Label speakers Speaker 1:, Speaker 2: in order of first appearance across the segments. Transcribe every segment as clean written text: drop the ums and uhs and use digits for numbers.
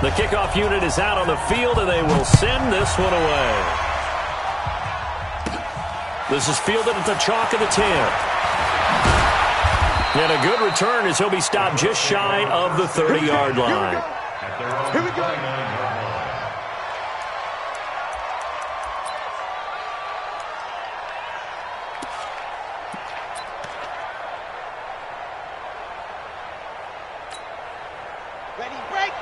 Speaker 1: The kickoff unit is out on the field, and they will send this one away. This is fielded at the chalk of the 10. And a good return as he'll be stopped just shy of the 30-yard line.
Speaker 2: Here we go. Ready, break.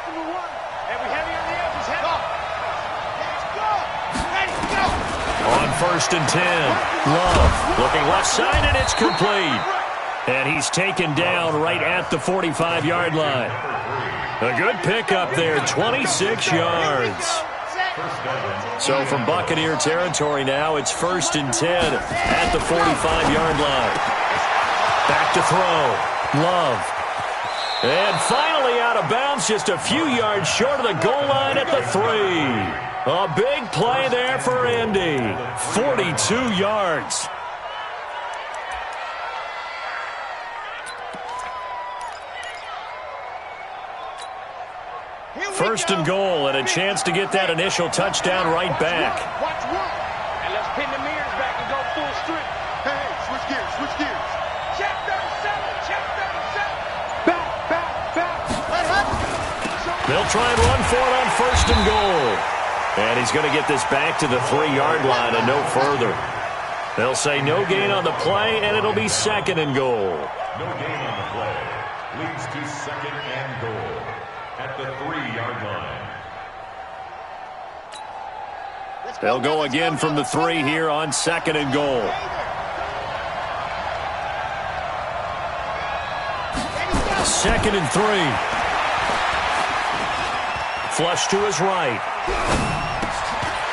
Speaker 2: Number one. And we heavy on the edges. Head off. Let's go. Ready, go.
Speaker 1: On 1st and 10. Love looking left side, and it's complete. And he's taken down right at the 45-yard line. A good pickup there, 26 yards. So from Buccaneer territory now, it's 1st and 10 at the 45-yard line. Back to throw. Love. And finally out of bounds, just a few yards short of the goal line at the 3. A big play there for Indy. 42 yards. First and goal, and a chance to get that initial touchdown right back.
Speaker 2: Watch one. And let's pin the mirrors back and go full strip. Hey, switch gears, switch gears. Check 37, check 37. Back.
Speaker 1: They'll try and run for it on 1st and goal. And he's going to get this back to the 3-yard line and no further. They'll say no gain on the play, and it'll be 2nd and goal.
Speaker 3: No gain on the play. Leads to 2nd and goal at the 3-yard line.
Speaker 1: They'll go again from the 3 here on 2nd and goal. Second and 3. Flush to his right.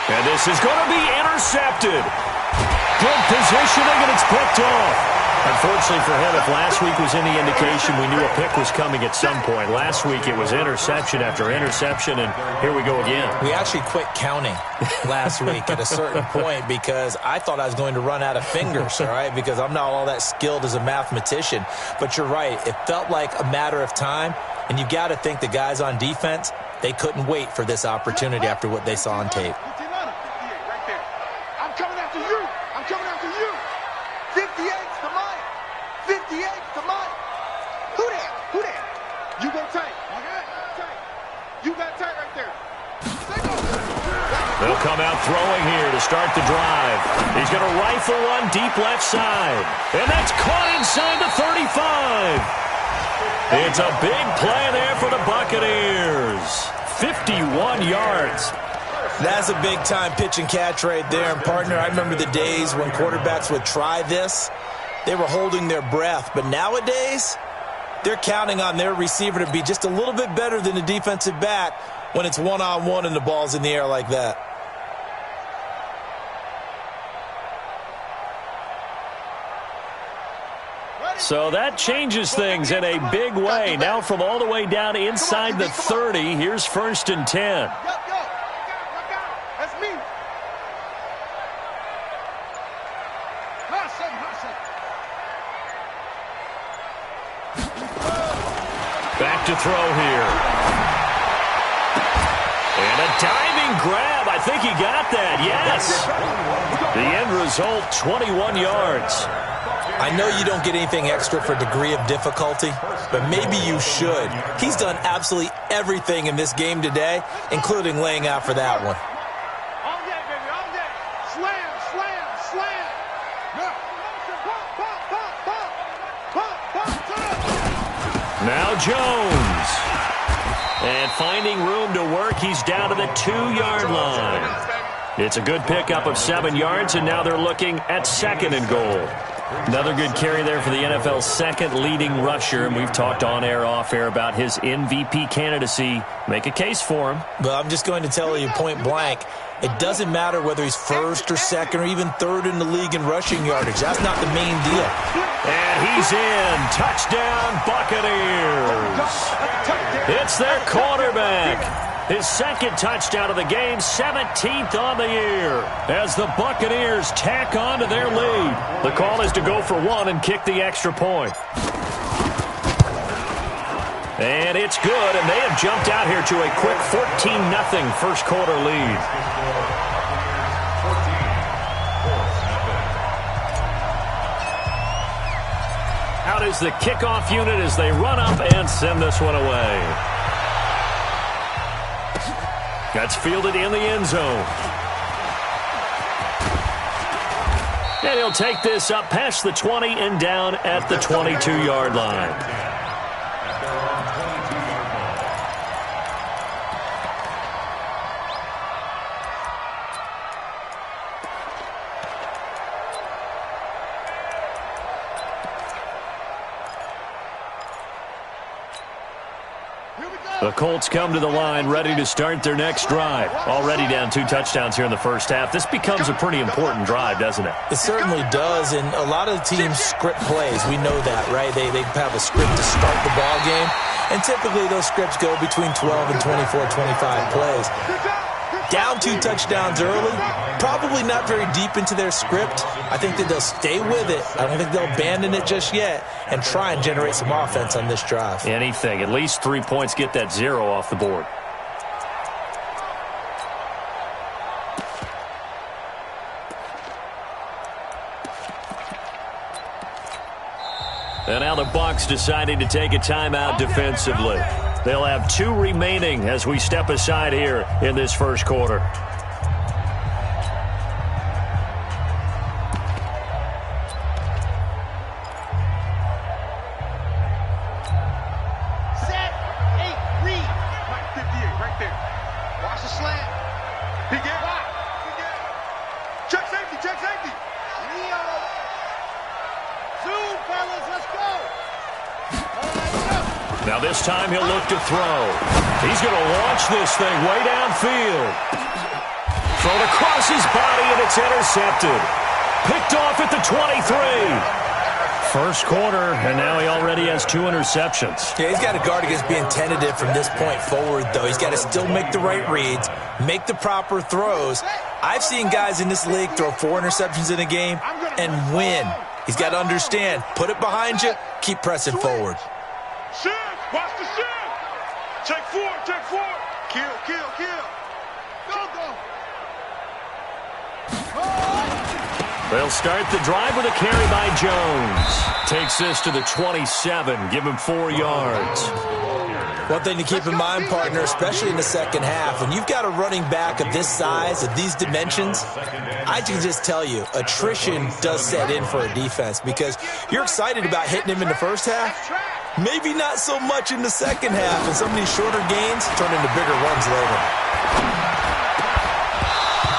Speaker 1: And this is going to be intercepted. Good positioning, and it's picked off. Unfortunately for him, if last week was any indication, we knew a pick was coming at some point. Last week it was interception after interception, and here we go again.
Speaker 4: We actually quit counting last week at a certain point because I thought I was going to run out of fingers, all right, because I'm not all that skilled as a mathematician. But you're right. It felt like a matter of time, and you got to think the guys on defense, they couldn't wait for this opportunity after what they saw on tape.
Speaker 2: Right there. I'm coming after you. I'm coming after you. 58's to mine. 58's to mine. Who that? Who that? You go tight. You got tight right there.
Speaker 1: They'll come out throwing here to start the drive. He's going to rifle one deep left side. And that's caught inside the 35. It's a big play there for the Buccaneers. 51 yards.
Speaker 4: That's a big-time pitch and catch right there. And, partner, I remember the days when quarterbacks would try this. They were holding their breath. But nowadays, they're counting on their receiver to be just a little bit better than the defensive back when it's one-on-one and the ball's in the air like that.
Speaker 1: So that changes things in a big way. Now from all the way down inside the 30, here's 1st and 10.
Speaker 2: That's me.
Speaker 1: Back to throw here. And a diving grab. I think he got that. Yes. The end result, 21 yards.
Speaker 4: I know you don't get anything extra for degree of difficulty, but maybe you should. He's done absolutely everything in this game today, including laying out for that one.
Speaker 2: All day, baby, all day. Slam, slam, slam. Pop.
Speaker 1: Now Jones. And finding room to work, he's down to the 2-yard line. It's a good pickup of 7 yards, and now they're looking at 2nd and goal. Another good carry there for the NFL's 2nd leading rusher, and we've talked on air, off air about his MVP candidacy. Make a case for him.
Speaker 4: But I'm just going to tell you point blank, it doesn't matter whether he's 1st or 2nd or even 3rd in the league in rushing yardage. That's not the main deal.
Speaker 1: And he's in. Touchdown, Buccaneers. It's their quarterback. His 2nd touchdown of the game, 17th on the year, as the Buccaneers tack on to their lead. The call is to go for 1 and kick the extra point. And it's good, and they have jumped out here to a quick 14-0 first quarter lead. Out is the kickoff unit as they run up and send this one away. That's fielded in the end zone. And he'll take this up past the 20 and down at the 22-yard line. The Colts come to the line ready to start their next drive. Already down 2 touchdowns here in the first half. This becomes a pretty important drive, doesn't it?
Speaker 4: It certainly does, and a lot of the teams script plays. We know that, right? They have a script to start the ball game, and typically those scripts go between 12 and 24, 25 plays. Down 2 touchdowns early, probably not very deep into their script. I think that they'll stay with it. I don't think they'll abandon it just yet and try and generate some offense on this drive.
Speaker 1: Anything. At least 3 points, get that 0 off the board. And now the Bucs deciding to take a timeout defensively. They'll have 2 remaining as we step aside here in this first quarter.
Speaker 2: Set, 8, read. Right, 58, right there. Watch the slant. Big air. Check safety, check safety. Leo. Zoom, fellas, let's go.
Speaker 1: Now this time he'll look to throw. He's going to launch this thing way downfield. Thrown across his body, and it's intercepted. Picked off at the 23. First quarter, and now he already has 2 interceptions.
Speaker 4: Yeah, he's got to guard against being tentative from this point forward, though. He's got to still make the right reads, make the proper throws. I've seen guys in this league throw 4 interceptions in a game and win. He's got to understand, put it behind you, keep pressing forward.
Speaker 2: Shift, watch the shift. Check 4, check 4. Kill, kill, kill. Go, go.
Speaker 1: They'll start the drive with a carry by Jones. Takes this to the 27, give him 4 yards.
Speaker 4: One thing to keep in mind, partner, especially in the second half, when you've got a running back of this size, of these dimensions, I can just tell you, attrition does set in for a defense because you're excited about hitting him in the first half, maybe not so much in the second half, and some of these shorter gains turn into bigger runs later.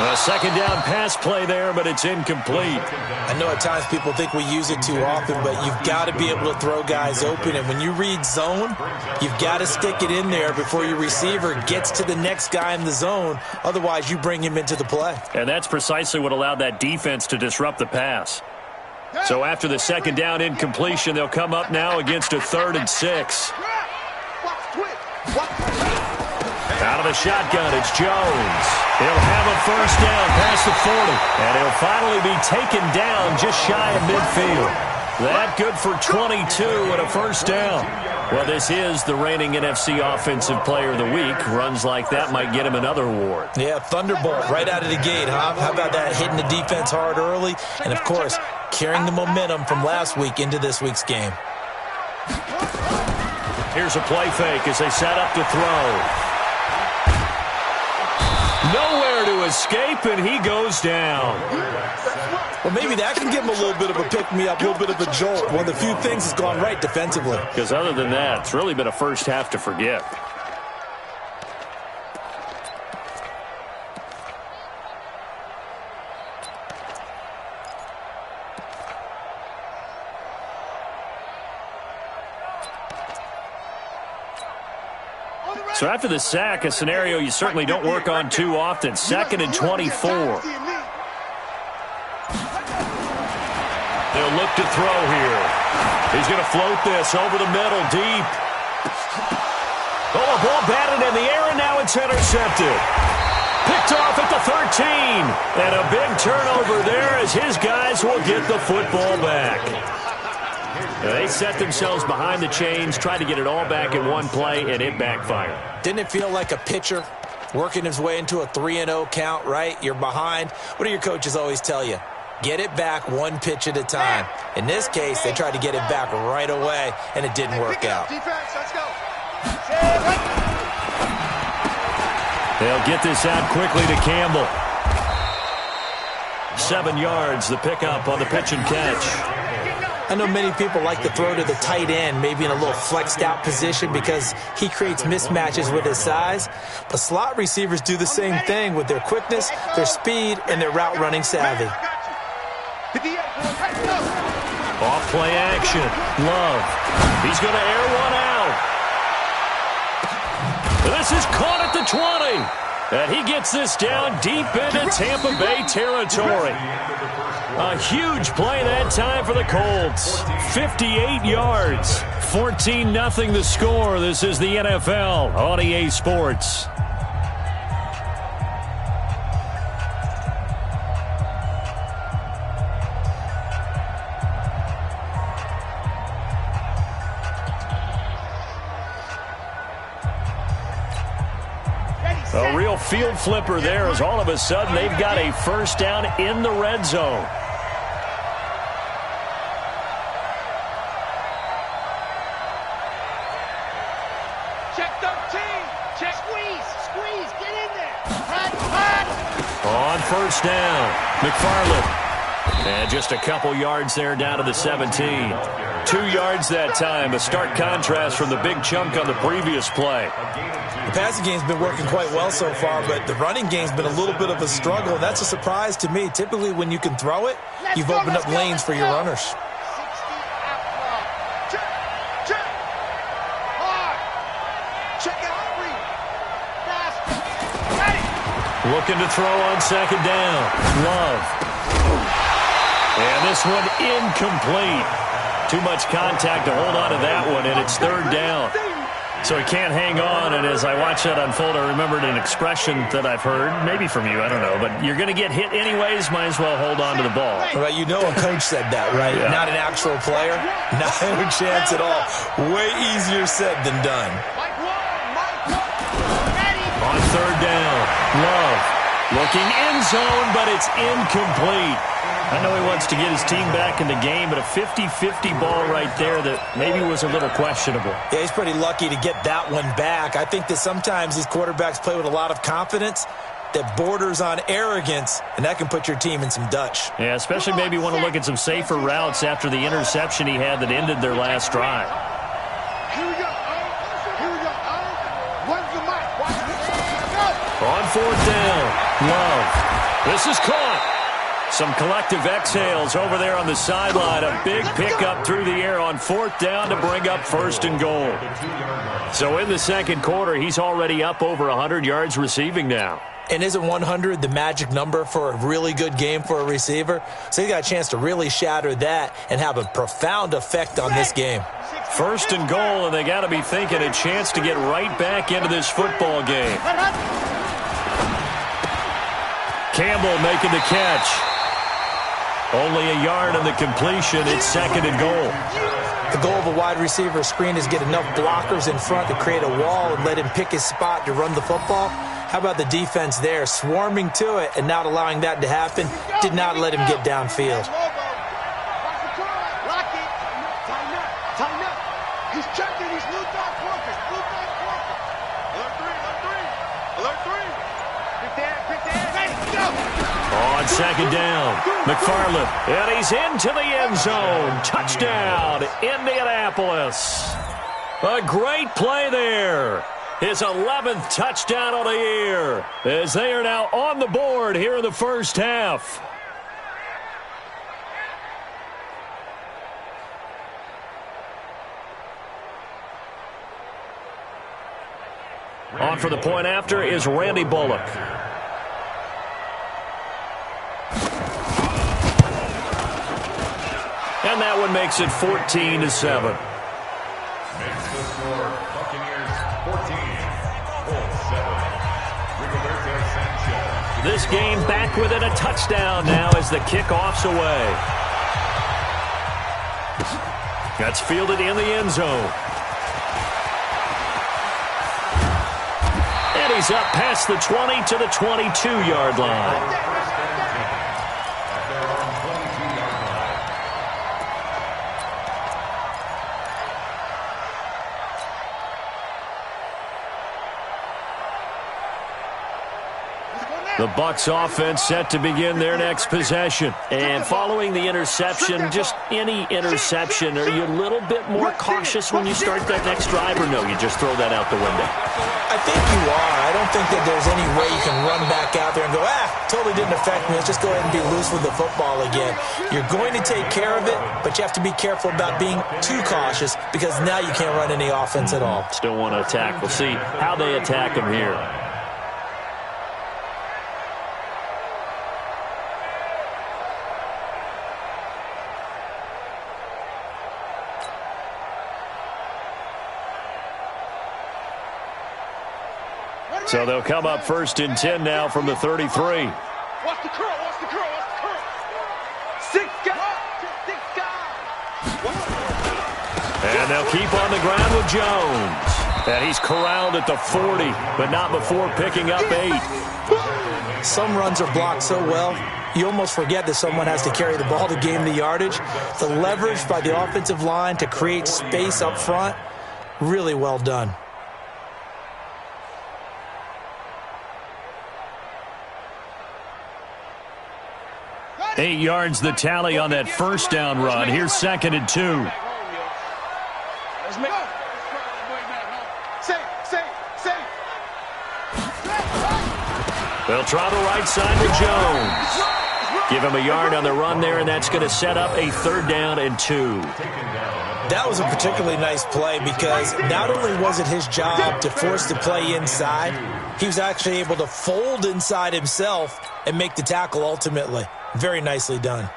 Speaker 1: A second down pass play there, but it's incomplete.
Speaker 4: I know at times people think we use it too often, but you've got to be able to throw guys open. And when you read zone, you've got to stick it in there before your receiver gets to the next guy in the zone. Otherwise, you bring him into the play.
Speaker 1: And that's precisely what allowed that defense to disrupt the pass. So after the second down incompletion, they'll come up now against a 3rd and 6. Out of the shotgun, it's Jones. He'll have a first down past the 40. And he'll finally be taken down just shy of midfield. That good for 22 and a first down. Well, this is the reigning NFC Offensive Player of the Week. Runs like that might get him another award.
Speaker 4: Yeah, thunderbolt right out of the gate, huh? How about that, hitting the defense hard early? And, of course, carrying the momentum from last week into this week's game.
Speaker 1: Here's a play fake as they set up to throw. Nowhere to escape, and he goes down.
Speaker 4: Well, maybe that can give him a little bit of a pick-me-up, a little bit of a jolt. One of the few things that's gone right defensively.
Speaker 1: Because other than that, it's really been a first half to forget. So after the sack, a scenario you certainly don't work on too often. 2nd and 24. They'll look to throw here. He's going to float this over the middle, deep. Oh, a ball batted in the air, and now it's intercepted. Picked off at the 13. And a big turnover there as his guys will get the football back. They set themselves behind the chains, tried to get it all back in one play, and it backfired.
Speaker 4: Didn't it feel like a pitcher working his way into a 3-0 count, right? You're behind. What do your coaches always tell you? Get it back one pitch at a time. In this case, they tried to get it back right away, and it didn't work out.
Speaker 2: Defense, let's go.
Speaker 1: They'll get this out quickly to Campbell. 7 yards, the pickup on the pitch and catch.
Speaker 4: I know many people like to throw to the tight end, maybe in a little flexed out position because he creates mismatches with his size. But slot receivers do the same thing with their quickness, their speed, and their route running savvy.
Speaker 1: Off play action. Love. He's going to air one out. This is caught at the 20. And he gets this down deep into Tampa Bay territory. A huge play that time for the Colts. 58 yards. 14-0 the score. This is the NFL on EA Sports. A real field flipper there as all of a sudden they've got a first down in the red zone.
Speaker 2: Check 13. Check squeeze, get in there.
Speaker 1: On first down, McFarland. And just a couple yards there down to the 17. 2 yards that time, a stark contrast from the big chunk on the previous play.
Speaker 4: The passing game's been working quite well so far, but the running game's been a little bit of a struggle. That's a surprise to me. Typically, when you can throw it, you've opened up lanes for your runners.
Speaker 2: 60 out. Check. Hard. Check it out. Fast. Ready.
Speaker 1: Looking to throw on second down. Love. And this one incomplete. Too much contact to hold on to that one, and it's third down. So he can't hang on, and as I watch that unfold, I remembered an expression that I've heard, maybe from you, I don't know, but you're going to get hit anyways, might as well hold on to the ball.
Speaker 4: Right, you know a coach said that, right?
Speaker 1: Yeah.
Speaker 4: Not an actual player. Not a chance at all. Way easier said than done.
Speaker 1: On third down, Love looking end zone, but it's incomplete. I know he wants to get his team back in the game, but a 50-50 ball right there that maybe was a little questionable.
Speaker 4: Yeah, he's pretty lucky to get that one back. I think that sometimes these quarterbacks play with a lot of confidence that borders on arrogance, and that can put your team in some Dutch.
Speaker 1: Yeah, especially maybe want to look at some safer routes after the interception he had that ended their last drive.
Speaker 2: Here we go. When's the mic? Watch it.
Speaker 1: On fourth down, Love. This is caught. Some collective exhales over there on the sideline. A big pickup through the air on fourth down to bring up first and goal. So in the second quarter, he's already up over 100 yards receiving now.
Speaker 4: And isn't 100 the magic number for a really good game for a receiver? So he's got a chance to really shatter that and have a profound effect on this game.
Speaker 1: First and goal, and they got to be thinking a chance to get right back into this football game. Campbell making the catch. Only a yard on the completion. It's second and goal.
Speaker 4: The goal of a wide receiver screen is get enough blockers in front to create a wall and let him pick his spot to run the football. How about the defense there, swarming to it and not allowing that to happen? Did not let him get downfield.
Speaker 2: Lock it. Tighten up. He's checking. He's blue dot workers. Alert three. Quick there. Ready, go.
Speaker 1: On second down, McFarland, and he's into the end zone. Touchdown, Indianapolis. A great play there. His 11th touchdown of the year, as they are now on the board here in the first half. On for the point after is Randy Bullock. And that one makes it 14-7.
Speaker 3: Makes the score Buccaneers 14, Colts 7.
Speaker 1: This game back within a touchdown now as the kickoff's away. That's fielded in the end zone. And he's up past the 20 to the 22-yard line. The Bucs offense set to begin their next possession. And following the interception, just any interception, are you a little bit more cautious when you start that next drive, or no, you just throw that out the window?
Speaker 4: I think you are. I don't think that there's any way you can run back out there and go, totally didn't affect me. Let's just go ahead and be loose with the football again. You're going to take care of it, but you have to be careful about being too cautious because now you can't run any offense at all.
Speaker 1: Still want to attack. We'll see how they attack him here. So they'll come up 1st and 10 now from the 33.
Speaker 2: Watch the curl, watch the curl, watch the curl. 6 guys.
Speaker 1: And they'll keep on the ground with Jones. And he's corralled at the 40, but not before picking up 8.
Speaker 4: Some runs are blocked so well, you almost forget that someone has to carry the ball to gain the yardage. The leverage by the offensive line to create space up front, really well done.
Speaker 1: Eight yards the tally on that first down run. Here's 2nd and 2. They'll try the right side with Jones. Give him a yard on the run there, and that's going to set up a 3rd down and 2.
Speaker 4: That was a particularly nice play because not only was it his job to force the play inside, he was actually able to fold inside himself and make the tackle ultimately. Very nicely done.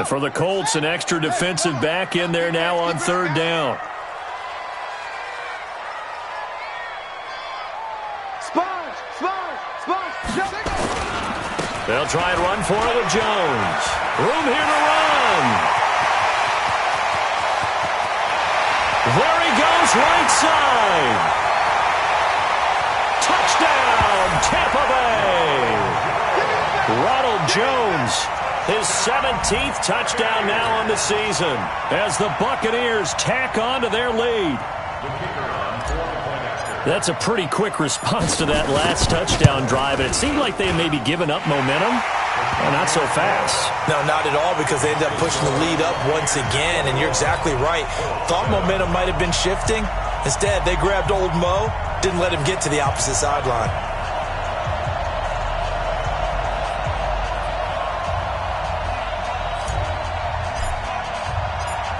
Speaker 1: For the Colts, an extra defensive back in there now on 3rd down. They'll try and run for it with Jones. Room here to run. There he goes, right side. Touchdown, Tampa Bay. Ronald Jones, his 17th touchdown now on the season as the Buccaneers tack on to their lead. That's a pretty quick response to that last touchdown drive, and it seemed like they may be giving up momentum. Well, not so fast.
Speaker 4: No, not at all, because they ended up pushing the lead up once again, and you're exactly right. Thought momentum might have been shifting. Instead, they grabbed old Mo, didn't let him get to the opposite sideline.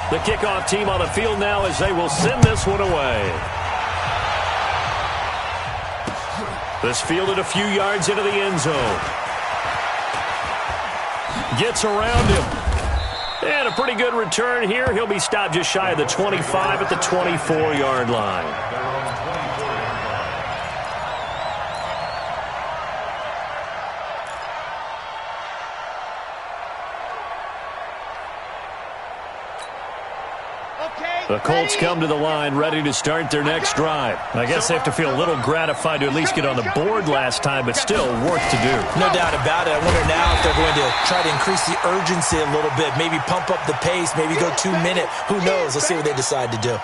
Speaker 1: The kickoff team on the field now as they will send this one away. This fielded a few yards into the end zone. Gets around him. And a pretty good return here. He'll be stopped just shy of the 25 at the 24-yard line. The Colts come to the line ready to start their next drive. I guess they have to feel a little gratified to at least get on the board last time, but still work to do.
Speaker 4: No doubt about it. I wonder now if they're going to try to increase the urgency a little bit, maybe pump up the pace, maybe go 2 minute. Who knows? Let's see what they decide to do.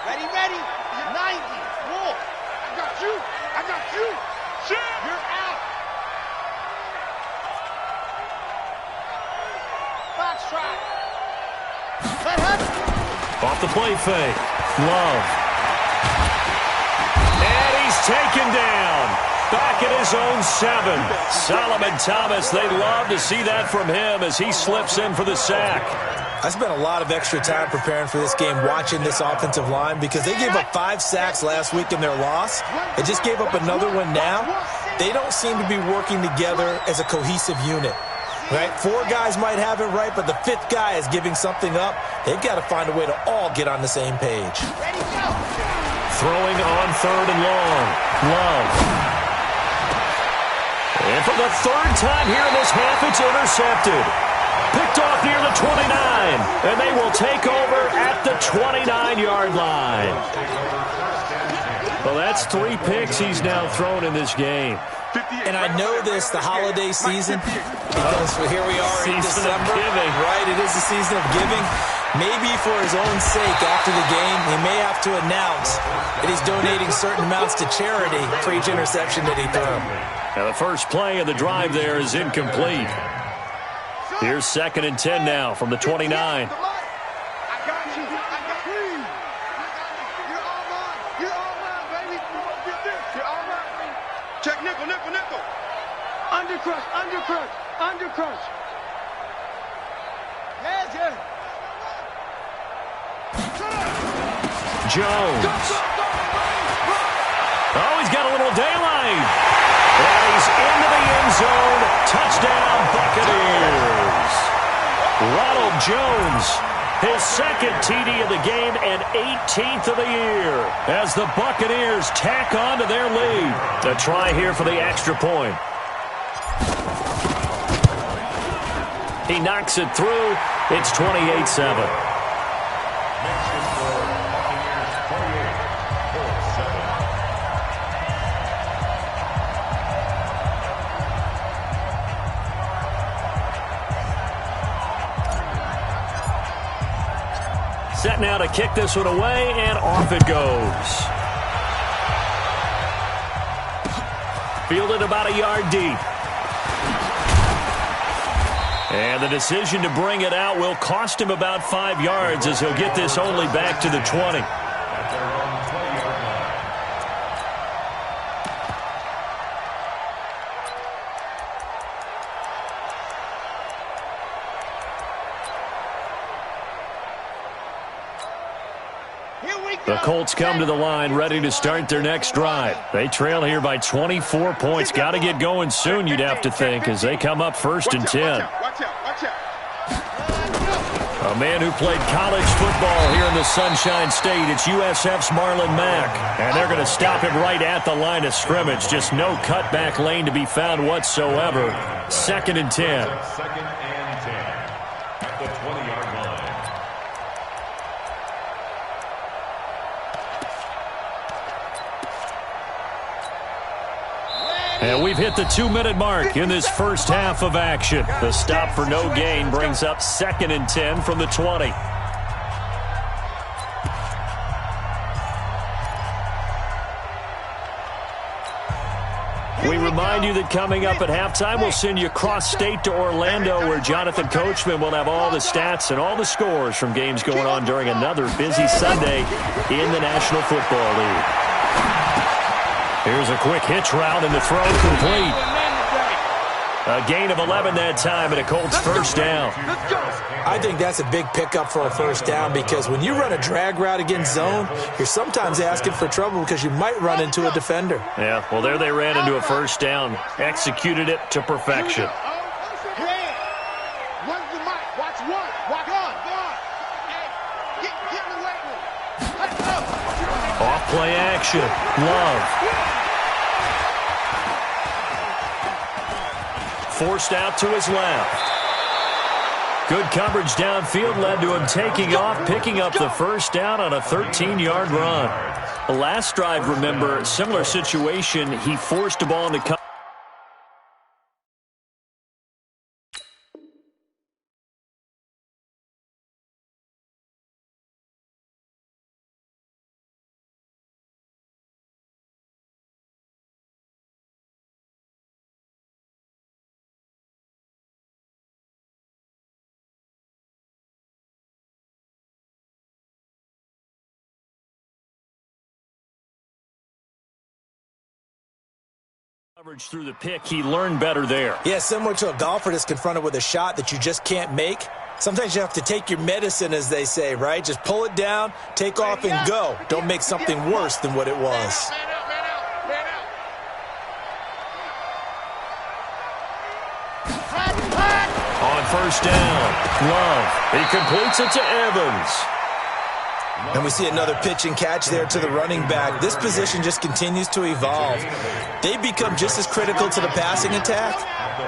Speaker 2: Ready, 90. Wolf. I got you. You're out. Box try.
Speaker 1: Off the play fake. Love. And he's taken down. Back at his own 7. Solomon Thomas, they love to see that from him as he slips in for the sack.
Speaker 4: I spent a lot of extra time preparing for this game, watching this offensive line, because they gave up 5 sacks last week in their loss. They just gave up another one now. They don't seem to be working together as a cohesive unit. Right? 4 guys might have it right, but the 5th guy is giving something up. They've got to find a way to all get on the same page.
Speaker 1: Throwing on 3rd and long. Love. And for the 3rd time here in this half, it's intercepted. Picked off near the 29. And they will take over at the 29-yard line. Well, that's 3 picks he's now thrown in this game.
Speaker 4: And I know this, the holiday season, because here we are in December. Right, it is the season of giving. Maybe for his own sake, after the game, he may have to announce that he's donating certain amounts to charity for each interception that he threw.
Speaker 1: Now the first play of the drive there is incomplete. Here's 2nd and 10 now from the 29.
Speaker 2: Check nickel, nickel, nickel. Undercrush, undercrush, undercrush. Yeah.
Speaker 1: Jones. Oh, he's got a little daylight. And he's into the end zone. Touchdown, Buccaneers. Ronald Jones, his 2nd TD of the game and 18th of the year as the Buccaneers tack on to their lead. A try here for the extra point. He knocks it through. It's 28-7. Set now to kick this one away, and off it goes. Fielded about a yard deep. And the decision to bring it out will cost him about 5 yards as he'll get this only back to the 20. The Colts come to the line ready to start their next drive. They trail here by 24 points. Got to get going soon, you'd have to think, as they come up 1st and 10. A man who played college football here in the Sunshine State. It's USF's Marlon Mack. And they're going to stop him right at the line of scrimmage. Just no cutback lane to be found whatsoever. 2nd and 10.
Speaker 3: 2nd and 10 at the 20-yard line.
Speaker 1: And we've hit the 2-minute mark in this first half of action. The stop for no gain brings up 2nd and 10 from the 20. We remind you that coming up at halftime, we'll send you cross-state to Orlando, where Jonathan Coachman will have all the stats and all the scores from games going on during another busy Sunday in the National Football League. Here's a quick hitch route, and the throw complete. A gain of 11 that time, and a Colts first down.
Speaker 4: I think that's a big pickup for a first down, because when you run a drag route against zone, you're sometimes asking for trouble because you might run into a defender.
Speaker 1: Yeah, well, there they ran into a first down. Executed it to perfection. Off play action. Love. Forced out to his left. Good coverage downfield led to him taking off, picking up the first down on a 13-yard run. The last drive, remember, similar situation. He forced a ball into coverage. Through the pick, he learned better there.
Speaker 4: Yeah, similar to a golfer that's confronted with a shot that you just can't make. Sometimes you have to take your medicine, as they say, right? Just pull it down, take off, and go. Don't make something worse than what it was.
Speaker 1: first down. Love. He completes it to Evans.
Speaker 4: And we see another pitch and catch there to the running back. This position just continues to evolve. They become just as critical to the passing attack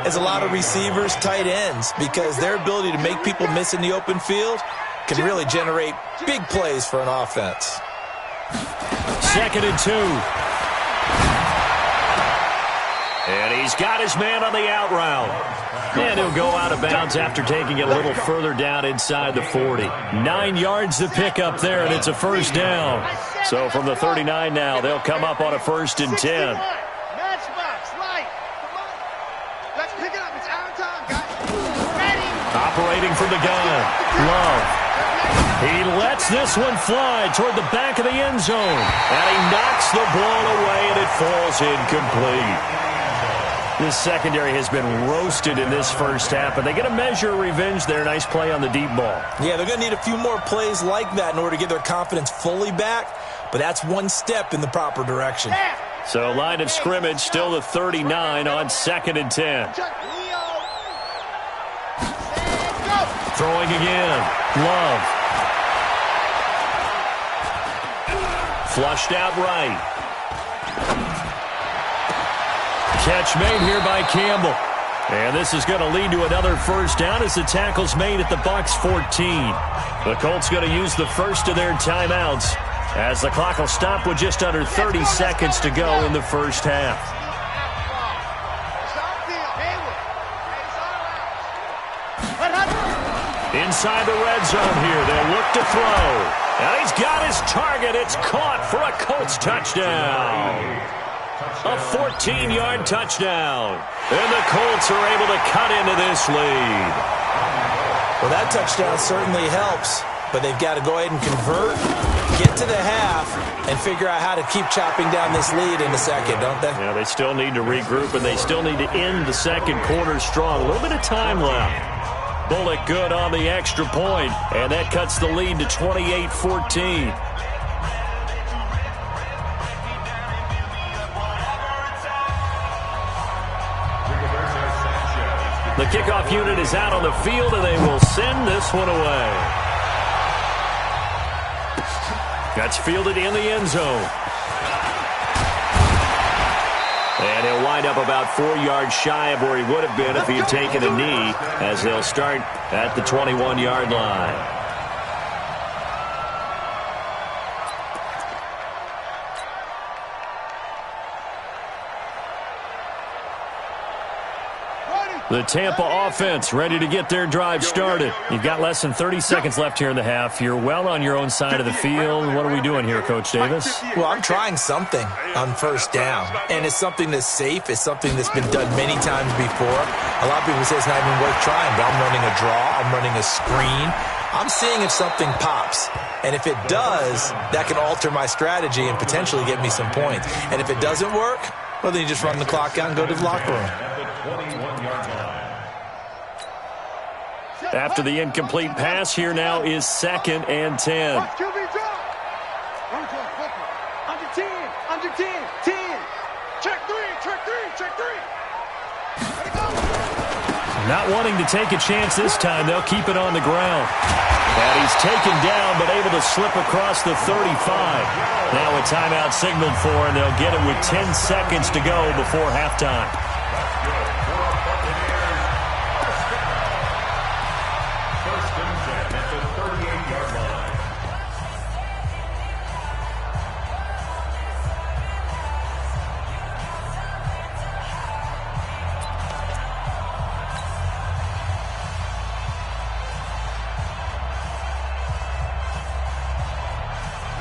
Speaker 4: as a lot of receivers, tight ends, because their ability to make people miss in the open field can really generate big plays for an offense.
Speaker 1: 2nd and 2. And he's got his man on the out route. And he'll go out of bounds after taking it a little further down inside the 40. 9 yards to pick up there, and it's a first down. So from the 39 now, they'll come up on a 1st and 10.
Speaker 2: Matchbox, light. Let's pick it up. It's our time, guys. Ready.
Speaker 1: Operating from the gun. Love. He lets this one fly toward the back of the end zone. And he knocks the ball away, and it falls incomplete. This secondary has been roasted in this first half, but they get a measure of revenge there. Nice play on the deep ball.
Speaker 4: Yeah, they're going to need a few more plays like that in order to get their confidence fully back, but that's one step in the proper direction.
Speaker 1: So line of scrimmage still the 39 on 2nd and 10. Throwing again. Love. Flushed out right. Catch made here by Campbell. And this is going to lead to another first down as the tackle's made at the Bucs 14. The Colts going to use the first of their timeouts as the clock will stop with just under 30 seconds to go in the first half. Inside the red zone here, they'll look to throw. And he's got his target. It's caught for a Colts touchdown. A 14-yard touchdown. And the Colts are able to cut into this lead.
Speaker 4: Well, that touchdown certainly helps, but they've got to go ahead and convert, get to the half, and figure out how to keep chopping down this lead in the second, don't they?
Speaker 1: Yeah, they still need to regroup, and they still need to end the second quarter strong. A little bit of time left. Bullock good on the extra point, and that cuts the lead to 28-14. The kickoff unit is out on the field, and they will send this one away. That's fielded in the end zone. And he'll wind up about 4 yards shy of where he would have been if he had taken a knee, as they'll start at the 21-yard line. The Tampa offense ready to get their drive started. You've got less than 30 seconds left here in the half. You're well on your own side of the field. What are we doing here, Coach Davis?
Speaker 4: Well, I'm trying something on first down, and it's something that's safe. It's something that's been done many times before. A lot of people say it's not even worth trying, but I'm running a draw. I'm running a screen. I'm seeing if something pops. And if it does, that can alter my strategy and potentially get me some points. And if it doesn't work, well, then you just run the clock out and go to the locker room.
Speaker 1: After the incomplete pass, here now is 2nd and 10.
Speaker 2: Under 10, under 10, 10. Check three, check three, check three.
Speaker 1: Not wanting to take a chance this time, they'll keep it on the ground. And he's taken down, but able to slip across the 35. Now a timeout signaled for, and they'll get it with 10 seconds to go before halftime.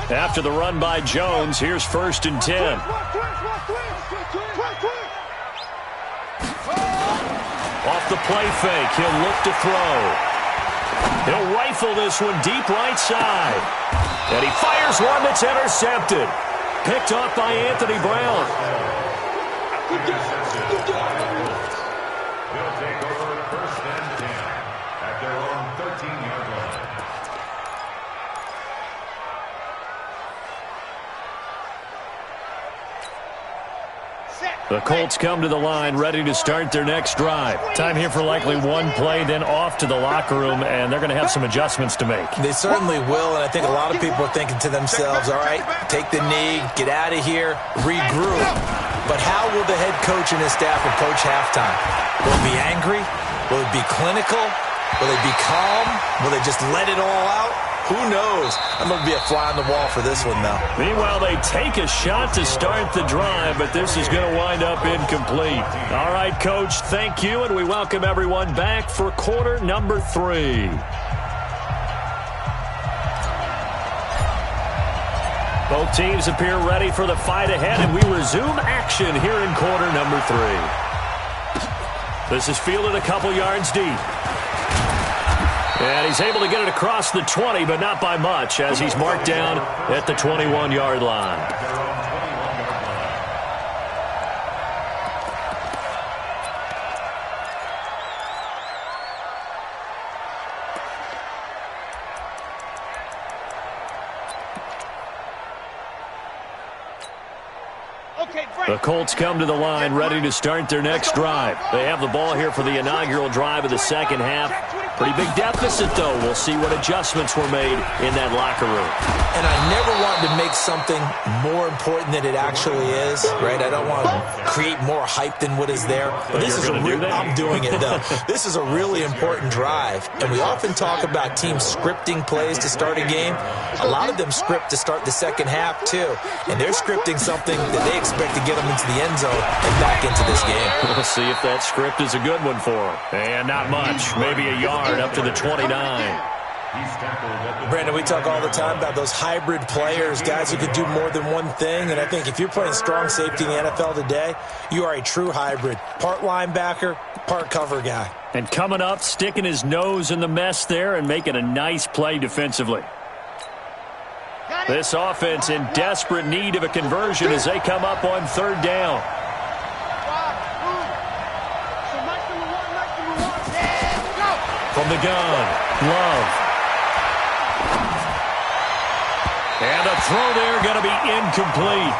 Speaker 1: After the run by Jones, here's 1st and 10. Off the play fake, he'll look to throw. He'll rifle this one deep right side. And he fires one that's intercepted. Picked off by Anthony Brown.
Speaker 3: They'll take over 1st and 10 at their own 13-yard line.
Speaker 1: The Colts come to the line, ready to start their next drive. Time here for likely one play, then off to the locker room, and they're going to have some adjustments to make.
Speaker 4: They certainly will, and I think a lot of people are thinking to themselves, all right, take the knee, get out of here, regroup. But how will the head coach and his staff approach halftime? Will it be angry? Will it be clinical? Will it be calm? Will they just let it all out? Who knows? I'm going to be a fly on the wall for this one, though.
Speaker 1: Meanwhile, they take a shot to start the drive, but this is going to wind up incomplete. All right, Coach, thank you, and we welcome everyone back for quarter number 3. Both teams appear ready for the fight ahead, and we resume action here in quarter number 3. This is fielded a couple yards deep. And he's able to get it across the 20, but not by much, as he's marked down at the 21-yard line. The Colts come to the line, ready to start their next drive. They have the ball here for the inaugural drive of the second half. Pretty big deficit, though. We'll see what adjustments were made in that locker room.
Speaker 4: And I never want to make something more important than it actually is, right? I don't want to create more hype than what is there. But this is I'm doing it, though. This is a really important drive. And we often talk about teams scripting plays to start a game. A lot of them script to start the second half, too. And they're scripting something that they expect to get them into the end zone and back into this game.
Speaker 1: We'll see if that script is a good one for them. And not much. Maybe a yard up to the 29.
Speaker 4: Brandon, we talk all the time about those hybrid players, guys who could do more than one thing. And I think if you're playing strong safety in the NFL today, you are a true hybrid. Part linebacker, part cover guy.
Speaker 1: And coming up, sticking his nose in the mess there and making a nice play defensively. This offense in desperate need of a conversion as they come up on third down. From the gun, Love. And the throw there going to be incomplete.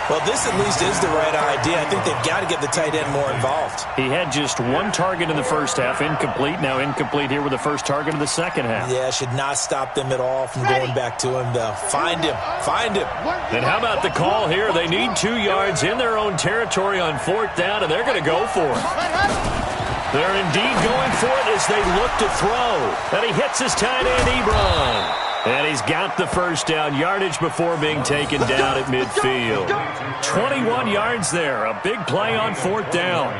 Speaker 4: Well, this at least is the right idea. I think they've got to get the tight end more involved.
Speaker 1: He had just one target in the first half, incomplete. Now incomplete here with the first target of the second half.
Speaker 4: Yeah, should not stop them at all from going back to him, though. Find him. Find him.
Speaker 1: And how about the call here? They need 2 yards in their own territory on fourth down, and they're going to go for it. They're indeed going for it as they look to throw. And he hits his tight end, Ebron. And he's got the first down, yardage before being taken down at midfield. 21 yards there, a big play on fourth down.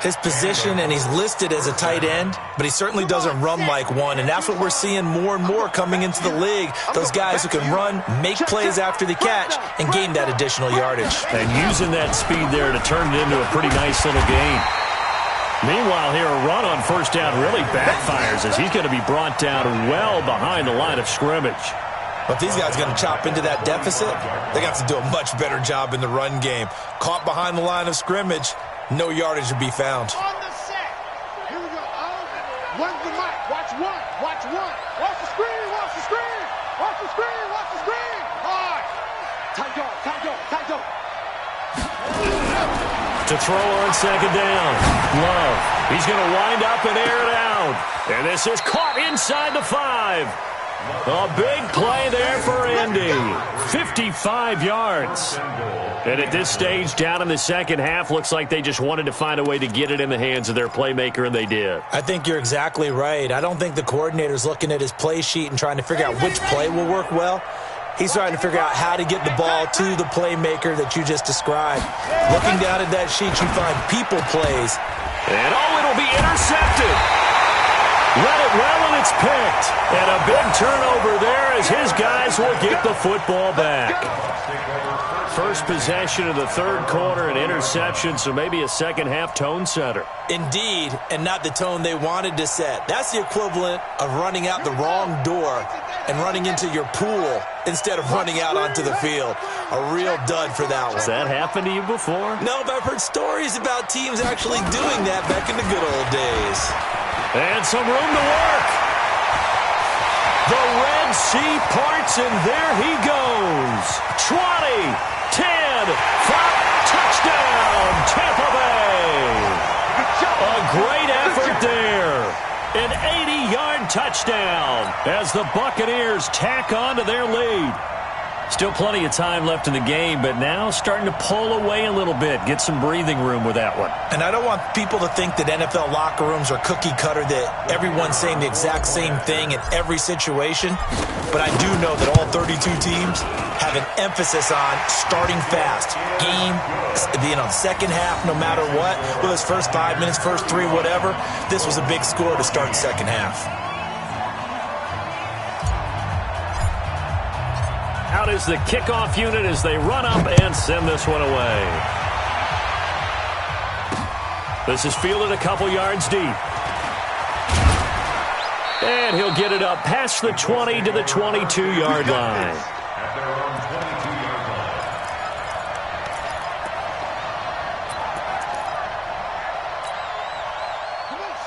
Speaker 4: His position, and he's listed as a tight end, but he certainly doesn't run like one, and that's what we're seeing more and more coming into the league. Those guys who can run, make plays after the catch, and gain that additional yardage.
Speaker 1: And using that speed there to turn it into a pretty nice little gain. Meanwhile, here, a run on first down really backfires as he's going to be brought down well behind the line of scrimmage.
Speaker 4: But if these guys are going to chop into that deficit, they got to do a much better job in the run game. Caught behind the line of scrimmage, no yardage to be found.
Speaker 2: On the set. Here we go. One's the mic. Watch one. Watch one. Watch the screen. Watch the screen. Watch the screen. Watch the screen. All right. Tight dog. Tight dog. Tight dog.
Speaker 1: To throw on second down. Love. He's going to wind up and air it out. And this is caught inside the 5. A big play there for Indy. 55 yards. And at this stage, down in the second half, looks like they just wanted to find a way to get it in the hands of their playmaker, and they did.
Speaker 4: I think you're exactly right. I don't think the coordinator's looking at his play sheet and trying to figure out which play will work well. He's trying to figure out how to get the ball to the playmaker that you just described. Looking down at that sheet, you find people plays.
Speaker 1: And it'll be intercepted. Read it well, and it's picked. And a big turnover there as his guys will get the football back. First possession of the third quarter, an interception, so maybe a second-half tone setter.
Speaker 4: Indeed, and not the tone they wanted to set. That's the equivalent of running out the wrong door and running into your pool instead of running out onto the field. A real dud for that one.
Speaker 1: Has that happened to you before?
Speaker 4: No, but I've heard stories about teams actually doing that back in the good old days.
Speaker 1: And some room to work. The Red Sea parts, and there he goes. 20, 10, 5, touchdown. touchdown as the Buccaneers tack on to their lead. Still plenty of time left in the game, but now starting to pull away a little bit, get some breathing room with that one.
Speaker 4: And I don't want people to think that NFL locker rooms are cookie cutter, that everyone's saying the exact same thing in every situation. But I do know that all 32 teams have an emphasis on starting fast. Game, second half, no matter what. Whether it's first 5 minutes, first 3, whatever. This was a big score to start the second half.
Speaker 1: Out is the kickoff unit as they run up and send this one away. This is fielded a couple yards deep. And he'll get it up past the 20 to the 22-yard line.
Speaker 3: At their own 22-yard line.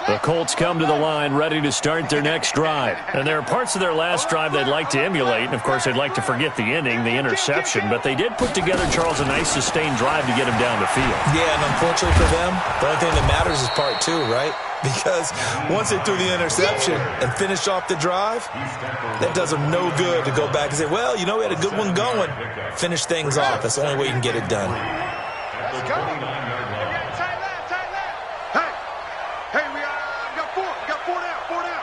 Speaker 1: The Colts come to the line ready to start their next drive. And there are parts of their last drive they'd like to emulate. And, of course, they'd like to forget the ending, the interception. But they did put together, Charles, a nice sustained drive to get him down the field.
Speaker 4: Yeah, and unfortunately for them, the only thing that matters is part 2, right? Because once they threw the interception and finished off the drive, that does them no good to go back and say, well, we had a good one going. Finish things off. That's the only way you can get it done.
Speaker 3: At the 29-yard line.
Speaker 2: Hey, we got 4. We got 4 down. 4 down.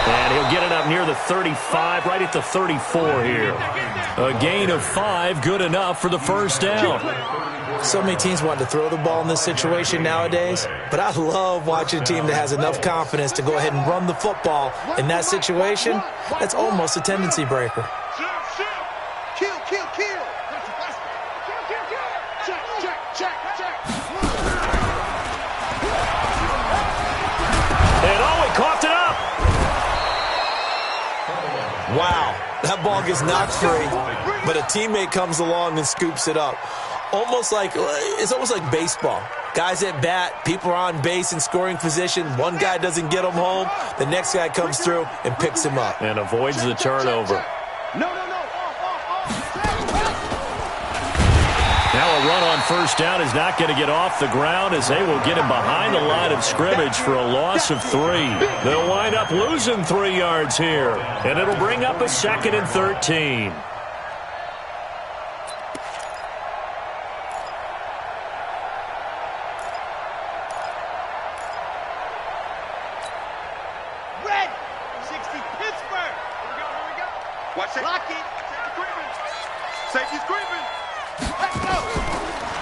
Speaker 1: And he'll get it up near the 35, right at the 34 here. A gain of 5, good enough for the first down.
Speaker 4: So many teams want to throw the ball in this situation nowadays, but I love watching a team that has enough confidence to go ahead and run the football in that situation. That's almost a tendency breaker.
Speaker 2: Kill. Check.
Speaker 1: And he coughed it up.
Speaker 4: Wow, that ball gets knocked free, but a teammate comes along and scoops it up. It's almost like baseball. Guys at bat, people are on base in scoring position. One guy doesn't get him home. The next guy comes through and picks him up.
Speaker 1: And avoids the turnover.
Speaker 2: No.
Speaker 1: Now a run on first down is not going to get off the ground as they will get him behind the line of scrimmage for a loss of 3. They'll wind up losing 3 yards here, and it'll bring up a 2nd and 13.
Speaker 2: Red. 60 Pittsburgh. Here we go. Watch it. Lock it. Safety's creeping. Let's go.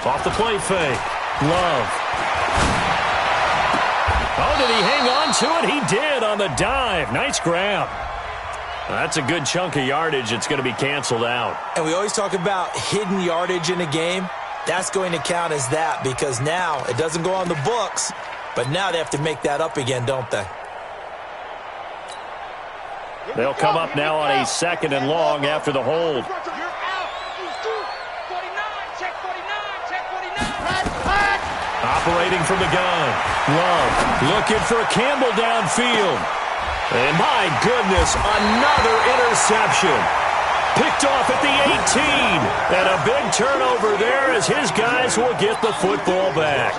Speaker 1: Off the play fake. Love. Oh, did he hang on to it? He did on the dive. Nice grab. That's a good chunk of yardage. It's going to be canceled out.
Speaker 4: And we always talk about hidden yardage in a game. That's going to count as that because now it doesn't go on the books, but now they have to make that up again, don't they?
Speaker 1: They'll come up now on a 2nd and long after the hold. Operating from the gun. Love looking for Campbell downfield. And my goodness, another interception. Picked off at the 18. And a big turnover there as his guys will get the football back.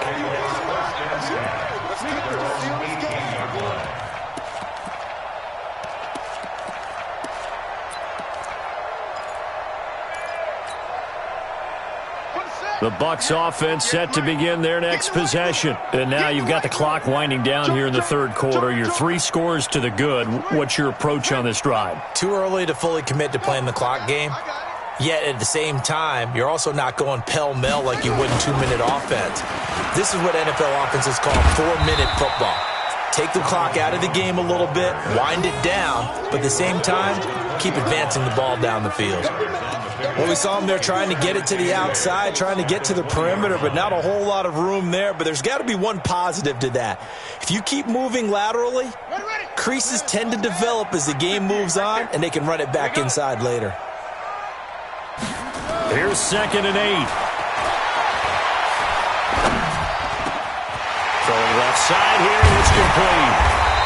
Speaker 1: The Bucs offense set to begin their next possession. And now you've got the clock winding down here in the third quarter. You're 3 scores to the good. What's your approach on this drive?
Speaker 4: Too early to fully commit to playing the clock game. Yet at the same time, you're also not going pell-mell like you would in 2-minute offense. This is what NFL offenses call 4-minute football. Take the clock out of the game a little bit, wind it down, but at the same time, keep advancing the ball down the field. Well, we saw them there trying to get it to the outside, trying to get to the perimeter, but not a whole lot of room there. But there's got to be one positive to that. If you keep moving laterally, creases tend to develop as the game moves on, and they can run it back inside later.
Speaker 1: Here's 2nd and 8. Throwing left side here, and it's complete.